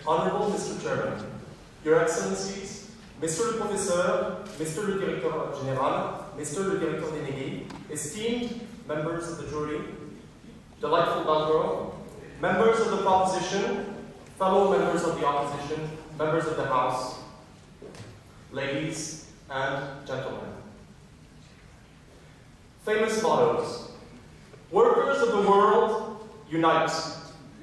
Honorable Mr. Chairman, Your Excellencies, Mr. le Professeur, Mr. le Directeur Général, Mr. le Directeur Délégué, esteemed members of the jury, delightful Balgro, members of the proposition, fellow members of the opposition, members of the House, ladies and gentlemen. Famous mottos. Workers of the world, unite.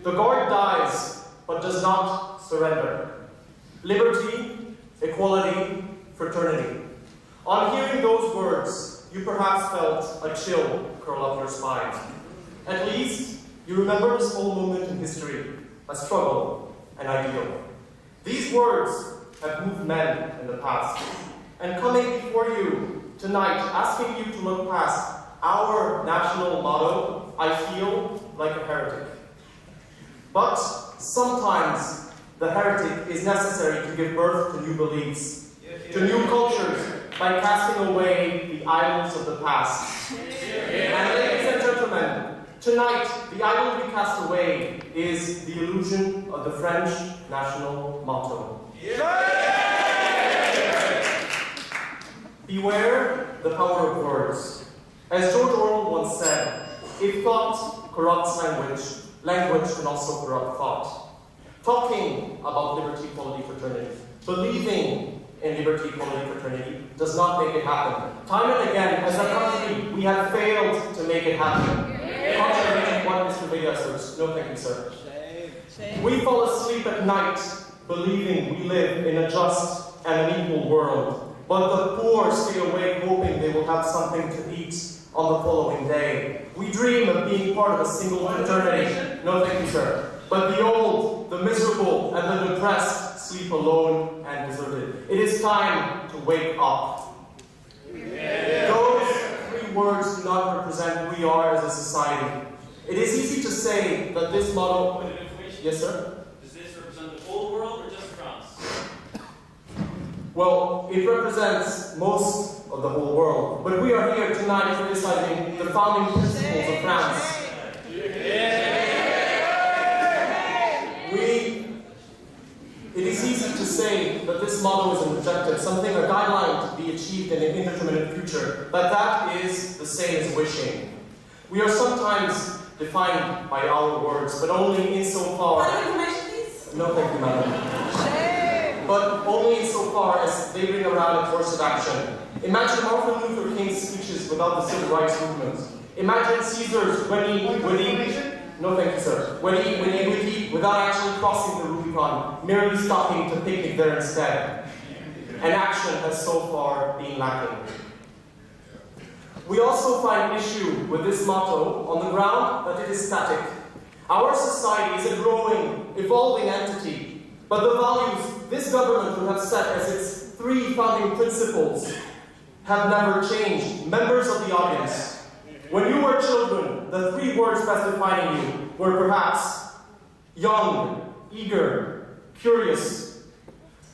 The guard dies, but does not surrender. Liberty, equality, fraternity. On hearing those words, you perhaps felt a chill curl up your spine. At least, you remember a small moment in history, a struggle, an ideal. These words have moved men in the past. And coming before you tonight, asking you to look past our national motto, I feel like a heretic. But sometimes the heretic is necessary to give birth to new beliefs, to new cultures, by casting away the idols of the past. And ladies and gentlemen, tonight the idol we cast away is the illusion of the French national motto. Beware the power of words. As George Orwell once said, if thought corrupts language, language can also corrupt thought. Talking about liberty, equality, fraternity, believing in liberty, equality, fraternity does not make it happen. Time and again, as a country, we have failed to make it happen. Contrary to what Mr. Vega asserts. No, thank you, sir. We fall asleep at night believing we live in a just and an equal world, but the poor stay awake hoping they will have something to eat on the following day. We dream of being part of a single fraternity. No, thank you, sir. But the old, the miserable, and the depressed sleep alone and deserted. It is time to wake up. Those three words do not represent who we are as a society. It is easy to say that this motto... Yes, sir? Does this represent the whole world or just France? Well, it represents most of the whole world. But we are here tonight criticizing the founding principles of France. It is easy to say that this motto is an objective, something, a guideline to be achieved in an indeterminate future, but that is the same as wishing. We are sometimes defined by our words, but only insofar... No, thank you, madam. But only insofar as they bring around a course of action. Imagine Martin Luther King's speeches without the civil rights movement. Imagine Caesar's when he no, thank you, sir. When he without actually crossing the Rubicon, merely stopping to picnic there instead. And action has so far been lacking. We also find issue with this motto on the ground that it is static. Our society is a growing, evolving entity, but the values this government would have set as its three founding principles have never changed. Members of the audience, when you were children, the three words best defining you were perhaps young, eager, curious.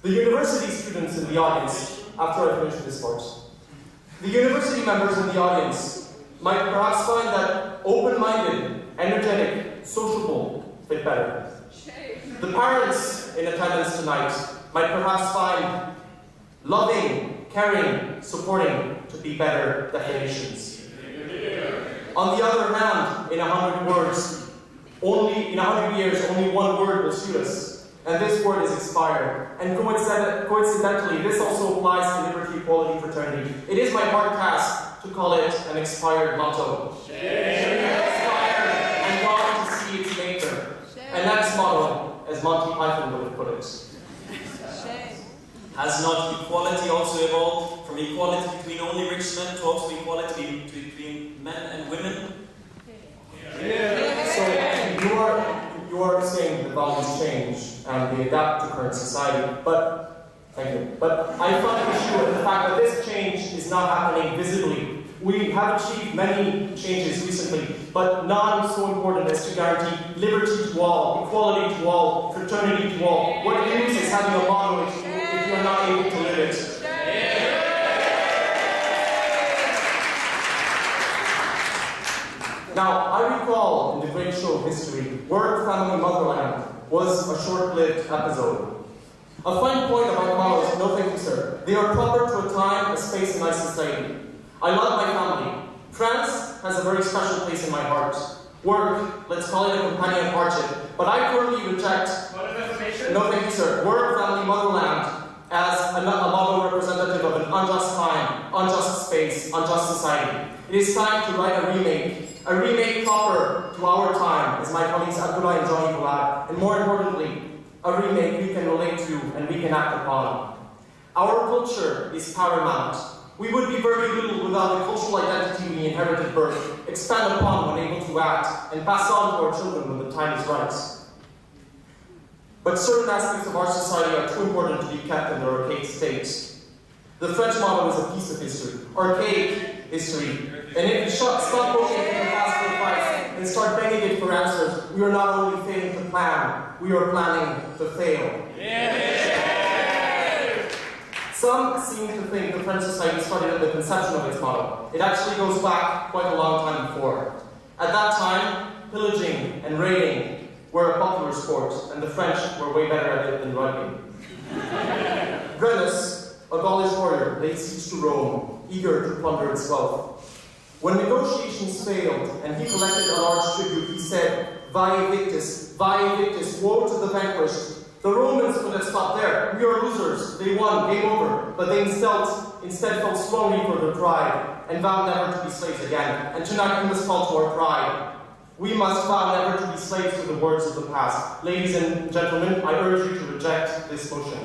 The university students in the audience, after I finish this part, the university members in the audience might perhaps find that open-minded, energetic, sociable fit better. The parents in attendance tonight might perhaps find loving, caring, supporting to be better definitions. On the other hand, in 100 words, in 100 years, only one word will suit us, and this word is expired. And coincidentally, this also applies to liberty, equality, fraternity. It is my hard task to call it an expired motto. Expired and gone to see its maker. An ex-motto, as Monty Python would have put it. Has not equality also evolved from equality between only rich men to also equality between men and women? So you are saying the values change and they adapt to current society, but thank you. But I find issue with the fact that this change is not happening visibly. We have achieved many changes recently, but none so important as to guarantee liberty to all, equality to all, fraternity to all. What use is having a motto if you are not able to live it? Now, I recall in the great show of history, Word, Family, Motherland, was a short-lived episode. A fine point about mottos, no thank you sir, they are proper to a time, a space, and a society. I love my family. France has a very special place in my heart. Work, let's call it a companion of hardship, but I firmly reject, no thank you sir, work, family, motherland, as a motto representative of an unjust time, unjust space, unjust society. It is time to write a remake proper to our time, as my colleagues Abdullah and Johnny will add, and more importantly, a remake we can relate to and we can act upon. Our culture is paramount. We would be very little without the cultural identity we inherited birth, expand upon when able to act, and pass on to our children when the time is right. But certain aspects of our society are too important to be kept in their archaic state. The French motto is a piece of history, archaic history, and if we stop looking at the past for advice and start begging it for answers, we are not only failing to plan, we are planning to fail. Yeah. Some seem to think the French society started at the conception of its motto. It actually goes back quite a long time before. At that time, pillaging and raiding were a popular sport, and the French were way better at it than rugby. Brennus, a Gaulish warrior, laid siege to Rome, eager to plunder its wealth. When negotiations failed and he collected a large tribute, he said, Vae victis, woe to the vanquished. The Romans could have stopped there. We are losers. They won, game over. But they instead felt strongly for their pride and vowed never to be slaves again. And tonight we must call to our pride. We must vow never to be slaves to the words of the past. Ladies and gentlemen, I urge you to reject this motion.